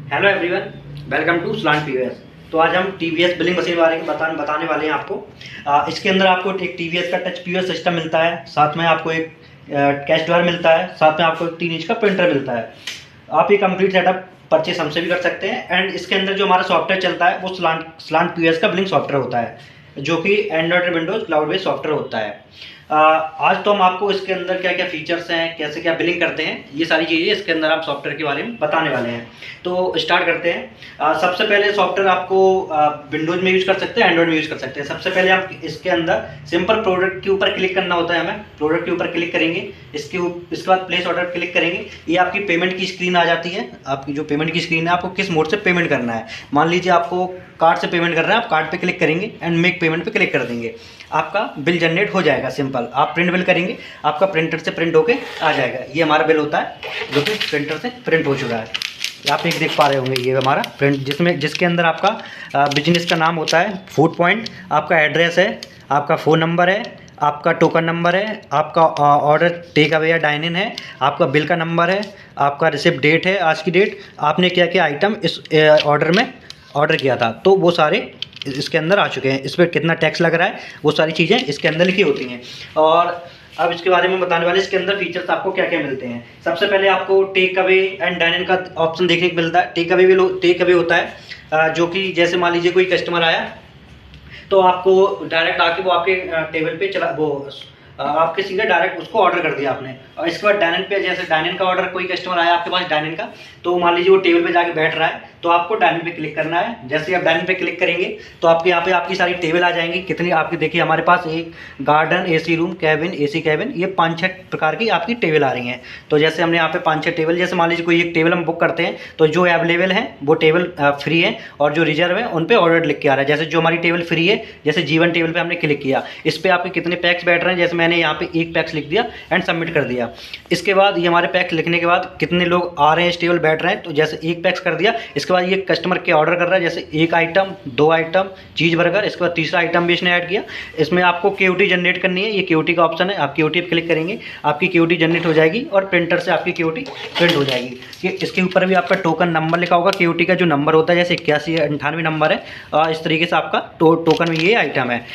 Hello everyone, welcome to Slant PVS. तो आज हम टीवीएस बिलिंग मशीन बारे में बताने वाले हैं आपको। इसके अंदर आपको एक टीवीएस का टच पीवीएस सिस्टम मिलता है, साथ में आपको एक कैश ड्रॉअर मिलता है, साथ में आपको एक 3 इंच का प्रिंटर मिलता है। आप ये कंप्लीट सेटअप परचेस हमसे भी कर सकते हैं। एंड इसके अंदर जो हमारा सॉफ्टवेयर चलता है वो स्लांट पीवीएस का बिलिंग सॉफ्टवेयर होता है, जो कि Android Windows cloud based software होता है। आज तो हम आपको इसके अंदर क्या क्या फीचर्स हैं, कैसे क्या बिलिंग करते हैं, ये सारी चीज़ें इसके अंदर आप सॉफ्टवेयर के बारे में बताने वाले हैं। तो स्टार्ट करते हैं। सबसे पहले सॉफ्टवेयर आपको विंडोज में यूज़ कर सकते हैं, एंड्रॉयड में यूज़ कर सकते हैं। सबसे पहले आप इसके अंदर सिंपल प्रोडक्ट के ऊपर क्लिक करना होता है। हमें प्रोडक्ट के ऊपर क्लिक करेंगे, इसके बाद प्लेस ऑर्डर क्लिक करेंगे। ये आपकी पेमेंट की स्क्रीन आ जाती है। आपकी जो पेमेंट की स्क्रीन है, आपको किस मोड से पेमेंट करना है। मान लीजिए आपको कार्ड से पेमेंट करना है, आप कार्ड पे क्लिक करेंगे एंड मेक पेमेंट पे क्लिक कर देंगे, आपका बिल जनरेट हो जाएगा। सिंपल आप प्रिंट बिल करेंगे, आपका प्रिंटर से प्रिंट होके आ जाएगा। ये हमारा बिल होता है जो कि प्रिंटर से प्रिंट हो चुका है। आप एक देख पा रहे होंगे, ये हमारा प्रिंट जिसके अंदर आपका बिजनेस का नाम होता है, फूड पॉइंट, आपका एड्रेस है, आपका फ़ोन नंबर है, आपका टोकन नंबर है, आपका ऑर्डर टेक अवे या डाइन इन है, आपका बिल का नंबर है, आपका रिसिप्ट डेट है, आज की डेट, आपने क्या क्या आइटम इस ऑर्डर में ऑर्डर किया था, तो वो सारे इसके अंदर आ चुके हैं। इस पर कितना टैक्स लग रहा है, वो सारी चीज़ें इसके अंदर लिखी होती हैं। और अब इसके बारे में बताने वाले, इसके अंदर फीचर्स आपको क्या क्या मिलते हैं। सबसे पहले आपको take away and dine in का ऑप्शन देखने को मिलता है। टेक अवे होता है जो कि जैसे मान लीजिए कोई कस्टमर आया तो आपको डायरेक्ट आके वो आपके टेबल पे चला, वो आपके सीधे डायरेक्ट उसको ऑर्डर कर दिया आपने। और इसके बाद डाइन इन पे, जैसे डाइन इन का ऑर्डर, कोई कस्टमर आया आपके पास डाइन इन का, तो मान लीजिए वो टेबल पे जाके बैठ रहा है, तो आपको डाइन इन पे क्लिक करना है। जैसे आप डाइन इन पे क्लिक करेंगे तो आपके यहाँ पे आपकी सारी टेबल आ जाएंगी। कितनी आपकी देखिए, हमारे पास एक garden, AC room, cabin, AC cabin, ये 5-6 प्रकार की आपकी टेबल आ रही हैं। तो जैसे हमने यहाँ पे 5-6 टेबल, जैसे मान लीजिए कोई एक टेबल हम बुक करते हैं तो जो अवेलेबल है वो टेबल फ्री है, और जो रिजर्व है उन पे ऑर्डर लिख के आ रहा है। जैसे जो हमारी टेबल फ्री है, जैसे जीवन टेबल पे हमने क्लिक किया, इस पे आपके कितने पैक्स बैठ रहे हैं, जैसे मैंने यहाँ पे 1 पैक्स लिख दिया एंड सबमिट कर दिया। इसके बाद ये हमारे पैक्स लिखने के बाद कितने लोग आ रहे हैं, इस टेबल बैठ रहे हैं, तो जैसे 1 पैक्स कर दिया। इसके बाद ये कस्टमर के ऑर्डर कर रहा है, जैसे 1 आइटम, 2 आइटम, चीज़ बर्गर, इसके बाद तीसरा आइटम भी इसने ऐड किया। इसमें आपको क्यूटी जनरेट करनी है, ये क्यूटी का ऑप्शन है। आप क्यूटी पे क्लिक करेंगे, आपकी क्यूटी जनरेट हो जाएगी और प्रिंटर से आपकी क्यूटी प्रिंट हो जाएगी। ये इसके ऊपर भी आपका टोकन नंबर लिखा होगा। क्यूटी का जो नंबर होता है, जैसे 8198 नंबर है, इस तरीके से आपका टोकन में ये आइटम है।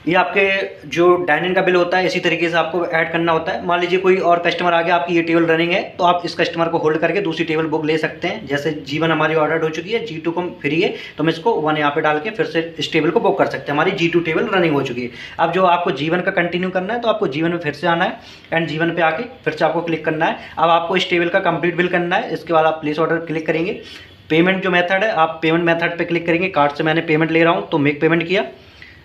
ये आपके जो डाइन इन का बिल होता है, इसी तरीके से आपको ऐड करना होता है। मान लीजिए कोई और कस्टमर आ गया, आपकी ये टेबल रनिंग है, तो आप इस कस्टमर को होल्ड करके दूसरी टेबल बुक ले सकते हैं। जैसे जीवन हमारी ऑर्डर हो चुकी है, G2 को फ्री है, तो हम इसको 1 यहाँ पे डाल के फिर से इस टेबल को बुक कर सकते हैं। हमारी G2 टेबल रनिंग हो चुकी है। अब जो आपको जीवन का कंटिन्यू करना है, तो आपको जीवन में फिर से आना है एंड जीवन पर आके फिर से आपको क्लिक करना है। अब आपको इस टेबल का कंप्लीट बिल करना है। इसके बाद आप प्लेस ऑर्डर क्लिक करेंगे। पेमेंट जो मेथड है, आप पेमेंट मेथड पर क्लिक करेंगे। कार्ड से मैंने पेमेंट ले रहा हूँ तो मेक पेमेंट किया।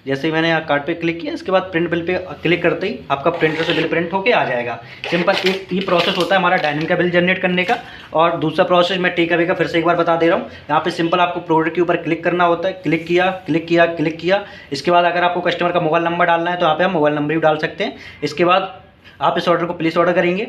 जैसे ही मैंने यहाँ कार्ड पे क्लिक किया, इसके बाद प्रिंट बिल पे क्लिक करते ही आपका प्रिंटर से बिल प्रिंट होके आ जाएगा। सिंपल एक ये प्रोसेस होता है हमारा डाइन इन का बिल जनरेट करने का। और दूसरा प्रोसेस मैं टेक अवे का फिर से एक बार बता दे रहा हूँ। यहाँ पे सिंपल आपको प्रोडक्ट के ऊपर क्लिक करना होता है। क्लिक किया, क्लिक किया, क्लिक किया। इसके बाद अगर आपको कस्टमर का मोबाइल नंबर डालना है तो यहाँ पे हम मोबाइल नंबर भी डाल सकते हैं। इसके बाद आप इस ऑर्डर को प्लेस ऑर्डर करेंगे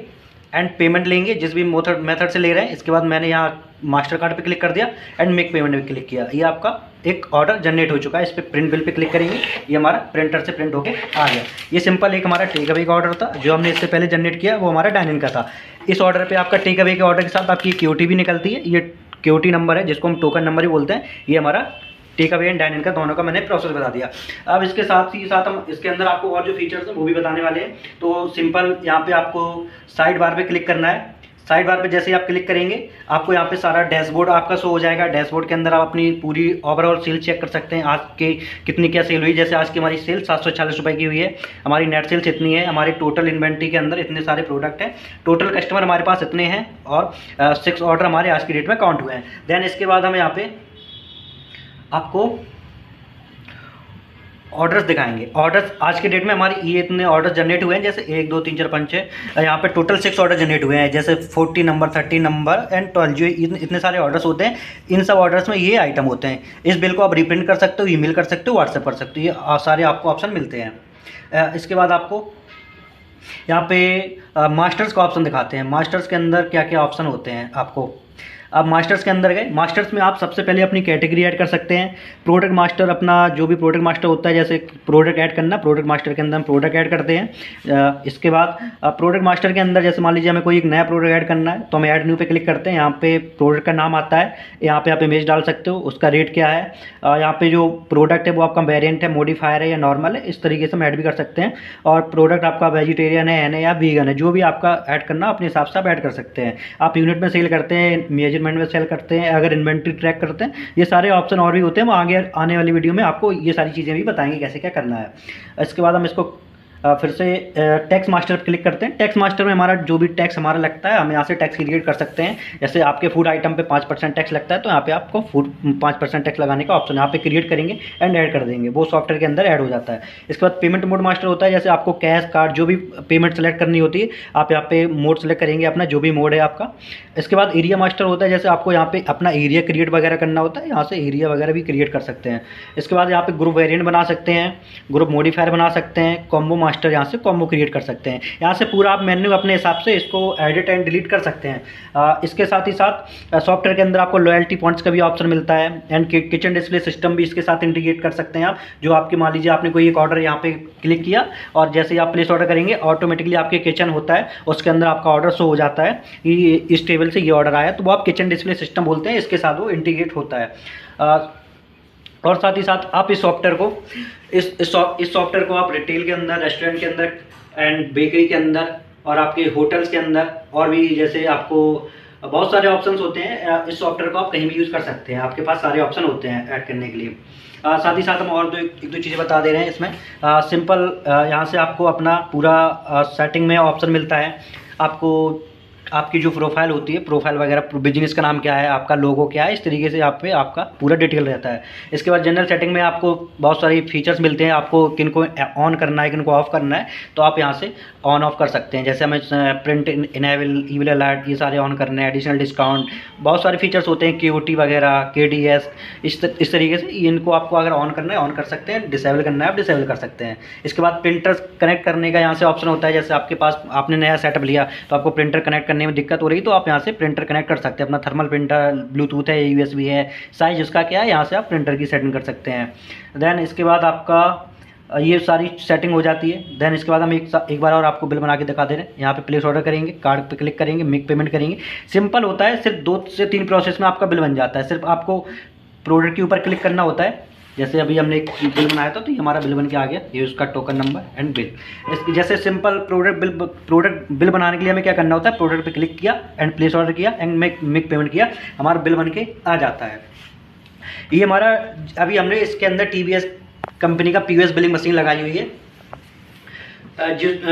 एंड पेमेंट लेंगे जिस भी मेथड से ले रहे हैं। इसके बाद मैंने यहाँ मास्टर कार्ड पे क्लिक कर दिया एंड मेक पेमेंट पे क्लिक किया। ये आपका एक ऑर्डर जनरेट हो चुका है। इस पर प्रिंट बिल पे क्लिक करेंगे, ये हमारा प्रिंटर से प्रिंट होके आ गया। ये सिंपल एक हमारा टेक अवे का ऑर्डर था जो हमने इससे पहले जनरेट किया, वो हमारा डाइन इन का था। इस ऑर्डर पे आपका टेक अवे के ऑर्डर के साथ आपकी क्यूटी भी निकलती है। ये क्यूटी नंबर है, जिसको हम टोकन नंबर ही बोलते हैं। ये हमारा take away and dine in का दोनों का मैंने प्रोसेस बता दिया। अब इसके साथ ही साथ हम इसके अंदर आपको और जो फीचर्स हैं वो भी बताने वाले हैं। तो सिंपल यहाँ पे आपको साइड बार पे क्लिक करना है। साइड बार पे जैसे ही आप क्लिक करेंगे, आपको यहाँ पे सारा डैशबोर्ड आपका शो हो जाएगा। डैशबोर्ड के अंदर आप अपनी पूरी ओवरऑल सेल चेक कर सकते हैं। आज के कितनी क्या सेल हुई, जैसे आज की हमारी सेल 740 रुपये की हुई है। हमारी नेट सेल्स इतनी है। हमारी टोटल इन्वेंट्री के अंदर इतने सारे प्रोडक्ट हैं। टोटल कस्टमर हमारे पास इतने हैं और 6 ऑर्डर हमारे आज की डेट में काउंट हुए हैं। देन इसके बाद हम यहाँ पे आपको ऑर्डर्स दिखाएंगे। ऑर्डर्स आज के डेट में हमारी ये इतने ऑर्डर्स जनरेट हुए हैं, जैसे 1 2 3 4 5 6, यहाँ पे टोटल 6 ऑर्डर जनरेट हुए हैं। जैसे 40 नंबर, 30 नंबर एंड 12, जो इतने सारे ऑर्डर्स होते हैं। इन सब ऑर्डर्स में ये आइटम होते हैं। इस बिल को आप रिप्रिंट कर सकते हो, ईमेल कर सकते हो, व्हाट्सएप कर सकते हो। ये सारे आपको ऑप्शन मिलते हैं। इसके बाद आपको यहाँ पे मास्टर्स का ऑप्शन दिखाते हैं। मास्टर्स के अंदर क्या क्या ऑप्शन होते हैं आपको। अब मास्टर्स के अंदर गए, मास्टर्स में आप सबसे पहले अपनी कैटेगरी ऐड कर सकते हैं। प्रोडक्ट मास्टर अपना जो भी प्रोडक्ट मास्टर होता है, जैसे प्रोडक्ट ऐड करना, प्रोडक्ट मास्टर के अंदर हम प्रोडक्ट ऐड करते हैं। इसके बाद प्रोडक्ट मास्टर के अंदर जैसे मान लीजिए हमें कोई एक नया प्रोडक्ट ऐड करना है तो हम ऐड न्यू पे क्लिक करते हैं। यहाँ पे प्रोडक्ट का नाम आता है, यहाँ पे आप इमेज डाल सकते हो, उसका रेट क्या है, यहाँ पे जो प्रोडक्ट है वो आपका वेरिएंट है, मॉडिफायर है या नॉर्मल है, इस तरीके से हम ऐड भी कर सकते हैं। और प्रोडक्ट आपका वेजिटेरियन है, एन है या वीगन है, जो भी आपका ऐड करना अपने हिसाब से आप ऐड कर सकते हैं। आप यूनिट में सेल करते हैं, मेजरमेंट में सेल करते हैं, अगर इन्वेंट्री ट्रैक करते हैं, ये सारे ऑप्शन और भी होते हैं। वो आगे आने वाली वीडियो में आपको ये सारी चीज़ें भी बताएंगे कैसे क्या करना है। इसके बाद हम इसको फिर से टैक्स मास्टर पर क्लिक करते हैं। टैक्स मास्टर में हमारा जो भी टैक्स हमारा लगता है हम यहाँ से टैक्स क्रिएट कर सकते हैं। जैसे आपके फूड आइटम पे 5% टैक्स लगता है तो यहाँ पे आपको फूड 5% टैक्स लगाने का ऑप्शन यहाँ पे क्रिएट करेंगे एंड ऐड कर देंगे, वो सॉफ्टवेयर के अंदर ऐड हो जाता है। इसके बाद पेमेंट मोड मास्टर होता है, जैसे आपको कैश कार्ड जो भी पेमेंट सेलेक्ट करनी होती है आप यहाँ पे मोड सेलेक्ट करेंगे अपना जो भी मोड है आपका। इसके बाद एरिया मास्टर होता है, जैसे आपको यहाँ पे अपना एरिया क्रिएट वगैरह करना होता है, यहाँ से एरिया वगैरह भी क्रिएट कर सकते हैं। इसके बाद यहाँ पे ग्रुप वेरिएंट बना सकते हैं, ग्रुप मॉडिफायर बना सकते हैं, कॉम्बो मास्टर यहाँ से कॉम्बो क्रिएट कर सकते हैं। यहाँ से पूरा आप मेन्यू अपने हिसाब से इसको एडिट एंड डिलीट कर सकते हैं। इसके साथ ही साथ सॉफ्टवेयर के अंदर आपको लॉयल्टी पॉइंट्स का भी ऑप्शन मिलता है एंड किचन डिस्प्ले सिस्टम भी इसके साथ इंटीग्रेट कर सकते हैं आप। जो आपके मान लीजिए आपने कोई एक ऑर्डर यहाँ पे क्लिक किया और जैसे ही आप प्लेस ऑर्डर करेंगे ऑटोमेटिकली आपके किचन होता है उसके अंदर आपका ऑर्डर शो हो जाता है कि इस टेबल से ये ऑर्डर आया, तो वो आप किचन डिस्प्ले सिस्टम बोलते हैं, इसके साथ वो इंटीग्रेट होता है। और साथ ही साथ आप इस सॉफ्टवेयर को इस सॉफ्टवेयर को आप रिटेल के अंदर, रेस्टोरेंट के अंदर एंड बेकरी के अंदर और आपके होटल्स के अंदर और भी जैसे आपको बहुत सारे ऑप्शंस होते हैं, इस सॉफ्टवेयर को आप कहीं भी यूज़ कर सकते हैं। आपके पास सारे ऑप्शन होते हैं ऐड करने के लिए। साथ ही साथ हम और एक दो चीज़ें बता दे रहे हैं इसमें। सिंपल यहाँ से आपको अपना पूरा सेटिंग में ऑप्शन मिलता है। आपको आपकी जो प्रोफाइल होती है, प्रोफाइल वगैरह, बिजनेस का नाम क्या है, आपका लोगो क्या है, इस तरीके से आप पे आपका पूरा डिटेल रहता है। इसके बाद जनरल सेटिंग में आपको बहुत सारी फीचर्स मिलते हैं, आपको किनको ऑन करना है किनको ऑफ करना है तो आप यहाँ से ऑन ऑफ कर सकते हैं। जैसे हमें प्रिंट इनेबल, ईविल अलर्ट, ये सारे ऑन करने हैं, एडिशनल डिस्काउंट, बहुत सारे फीचर्स होते हैं, KOT वगैरह, KDS, इस तरीके से इनको आपको अगर ऑन करना है ऑन कर सकते हैं, डिसेबल करना है आप डिसेबल कर सकते हैं। इसके बाद प्रिंटर कनेक्ट करने का यहाँ से ऑप्शन होता है। जैसे आपके पास आपने नया सेटअप लिया तो आपको प्रिंटर कनेक्ट करने में दिक्कत हो रही तो आप यहाँ से प्रिंटर कनेक्ट कर सकते हैं। अपना थर्मल प्रिंटर, ब्लूटूथ है, USB है, साइज उसका क्या है, यहाँ से आप प्रिंटर की सेटिंग कर सकते हैं। देन इसके बाद आपका ये सारी सेटिंग हो जाती है। देन इसके बाद हम एक बार और आपको बिल बना के दिखा दे रहे हैं। यहाँ पे प्लेस ऑर्डर करेंगे, कार्ड पे क्लिक करेंगे, मेक पेमेंट करेंगे। सिंपल होता है, सिर्फ 2 से 3 प्रोसेस में आपका बिल बन जाता है। सिर्फ आपको प्रोडक्ट के ऊपर क्लिक करना होता है। जैसे अभी हमने एक बिल बनाया था तो ये हमारा बिल बन के आ गया, ये उसका टोकन नंबर एंड बिल। जैसे सिंपल प्रोडक्ट बिल बनाने के लिए हमें क्या करना होता है, प्रोडक्ट पे क्लिक किया एंड प्लेस ऑर्डर किया एंड मेक पेमेंट किया, हमारा बिल बन के आ जाता है। ये हमारा अभी हमने इसके अंदर TVS कंपनी का POS बिलिंग मशीन लगाई हुई है,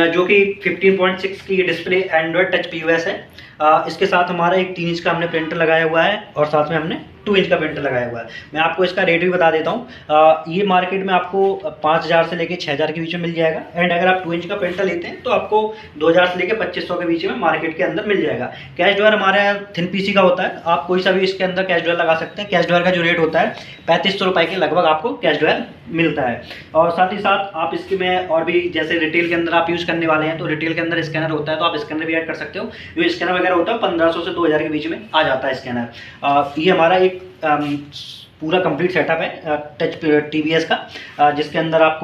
जो कि 15.6 की डिस्प्ले एंड्रॉयड टच POS है। इसके साथ हमारा एक 3 इंच का हमने प्रिंटर लगाया हुआ है और साथ में हमने 2 इंच का प्रिंटर लगाया हुआ है। मैं आपको इसका रेट भी बता देता हूँ। ये मार्केट में आपको 5000 से लेके 6000 के बीच में मिल जाएगा एंड अगर आप 2 इंच का प्रिंटर लेते हैं तो आपको 2000 से लेके 2500 के बीच में मार्केट के अंदर मिल जाएगा। कैश ड्रॉअर हमारे थिन PC का होता है, आप कोई सा भी इसके अंदर कैश ड्रॉअर लगा सकते हैं। कैश ड्रॉअर का जो रेट होता है 3500 रुपये के लगभग आपको कैश ड्रॉअर मिलता है। और साथ ही साथ आप इसके में और भी जैसे रिटेल के अंदर आप यूज़ करने वाले हैं तो रिटेल के अंदर स्कैनर होता है तो आप स्कैनर भी ऐड कर सकते हो। जो स्कैनर वगैरह होता है 1500 से 2000 के बीच में आ जाता है स्कैनर। ये हमारा एक पूरा कंप्लीट सेटअप है टच TVS का, जिसके अंदर आप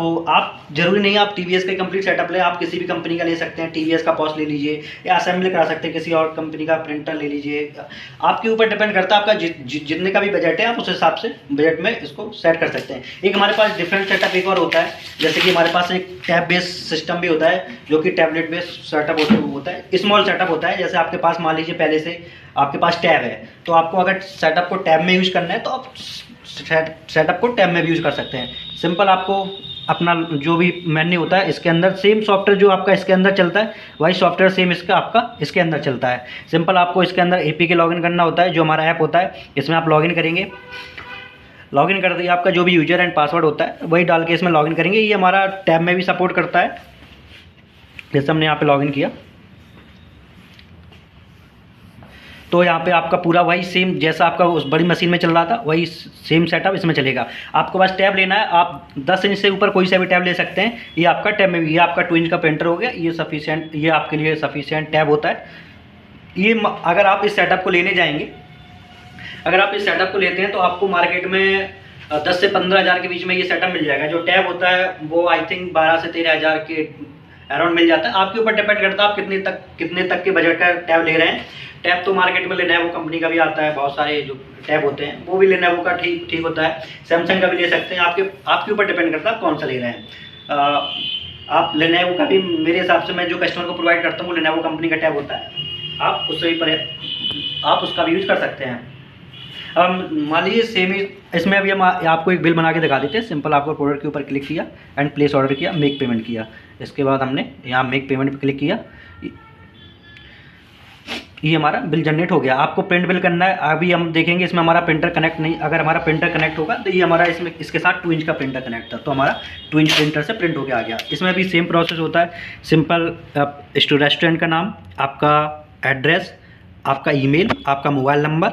जरूरी नहीं आप TVS का कंप्लीट सेटअप लें, आप किसी भी कंपनी का ले सकते हैं। TVS का पॉस ले लीजिए या असेंबली करा सकते हैं, किसी और कंपनी का प्रिंटर ले लीजिए, आपके ऊपर डिपेंड करता है। आपका जितने का भी बजट है आप उस हिसाब से बजट में इसको सेट कर सकते हैं। एक हमारे पास डिफरेंट सेटअप एक और होता है, जैसे कि हमारे पास एक टैब बेस्ड सिस्टम भी होता है जो कि टैबलेट बेस्ड सेटअप होता है, स्मॉल सेटअप होता है। जैसे आपके पास मान लीजिए पहले से आपके पास टैब है तो आपको अगर सेटअप को टैब में यूज़ करना है तो आप सेटअप को टैब में भी यूज़ कर सकते हैं। सिंपल आपको अपना जो भी मेन्यू होता है इसके अंदर सेम सॉफ्टवेयर जो आपका इसके अंदर चलता है वही सॉफ्टवेयर सेम आपका इसके अंदर चलता है। सिंपल आपको इसके अंदर APK लॉगिन करना होता है, जो हमारा ऐप होता है इसमें आप लॉगिन करेंगे। लॉगिन कर दिए, आपका जो भी यूजर एंड पासवर्ड होता है वही डाल के इसमें लॉगिन करेंगे। ये हमारा टैब में भी सपोर्ट करता है। जैसे हमने यहाँ पे लॉगिन किया तो यहाँ पे आपका पूरा वही सेम जैसा आपका उस बड़ी मशीन में चल रहा था वही सेम सेटअप इसमें चलेगा। आपको बस टैब लेना है, आप 10 इंच से ऊपर कोई सा भी टैब ले सकते हैं। ये आपका टैब में भी, ये आपका 2 इंच का प्रिंटर हो गया, ये सफिशिएंट, ये आपके लिए सफिशिएंट टैब होता है। ये अगर आप इस सेटअप को लेने जाएंगे अगर आप इस सेटअप को लेते हैं तो आपको मार्केट में 10 से 15 हज़ार के बीच में ये सेटअप मिल जाएगा। जो टैब होता है वो आई थिंक 12 से 13 हज़ार के अराउंड मिल जाता है। आपके ऊपर डिपेंड करता है आप कितने तक के बजट का टैब ले रहे हैं। टैब तो मार्केट में लेनोवो कंपनी का भी आता है, बहुत सारे जो टैब होते हैं वो भी लेनोवो का ठीक होता है, सैमसंग का भी ले सकते हैं। आपके ऊपर डिपेंड करता है आप कौन सा ले रहे हैं। आप लेनोवो का भी, मेरे हिसाब से मैं जो कस्टमर को प्रोवाइड करता हूँ वो लेनोवो कंपनी का टैब होता है, आप उससे भी आप उसका भी यूज़ कर सकते हैं। अब मान लीजिए सेम ही इसमें अभी हम आपको एक बिल बना के दिखा देते हैं। सिंपल आपको प्रोडक्ट के ऊपर क्लिक किया एंड प्लेस ऑर्डर किया, मेक पेमेंट किया। इसके बाद हमने यहाँ मेक पेमेंट पे क्लिक किया, ये हमारा बिल जनरेट हो गया। आपको प्रिंट बिल करना है, अभी हम देखेंगे इसमें हमारा प्रिंटर कनेक्ट नहीं, अगर हमारा प्रिंटर कनेक्ट होगा तो ये हमारा इसमें इसके साथ 2 इंच का प्रिंटर कनेक्ट था तो हमारा 2 इंच प्रिंटर से प्रिंट होकर आ गया। इसमें भी सेम प्रोसेस होता है। सिंपल रेस्टोरेंट का नाम, आपका एड्रेस, आपका ईमेल, आपका मोबाइल नंबर,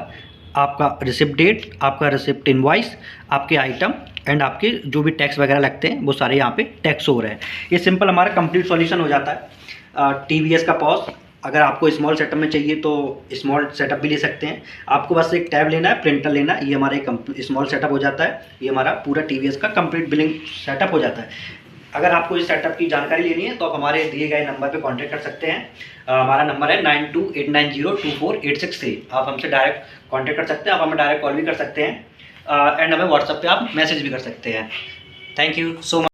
आपका रिसिप्ट डेट, आपका रिसिप्ट इनवॉइस, आपके आइटम एंड आपके जो भी टैक्स वगैरह लगते हैं वो सारे यहाँ पे टैक्स हो रहे हैं। ये सिंपल हमारा कंप्लीट सॉल्यूशन हो जाता है टीवीएस का पॉस। अगर आपको स्मॉल सेटअप में चाहिए तो स्मॉल सेटअप भी ले सकते हैं। आपको बस एक टैब लेना है, प्रिंटर लेना है, ये हमारा एक स्मॉल सेटअप हो जाता है। ये हमारा पूरा टीवीएस का कंप्लीट बिलिंग सेटअप हो जाता है। अगर आपको इस सेटअप की जानकारी लेनी है तो आप हमारे दिए गए नंबर पे कांटेक्ट कर सकते हैं। हमारा नंबर है 9289024863 से आप हमसे डायरेक्ट कांटेक्ट कर सकते हैं। आप हमें डायरेक्ट कॉल भी कर सकते हैं एंड हमें व्हाट्सएप पे आप मैसेज भी कर सकते हैं। Thank you so much.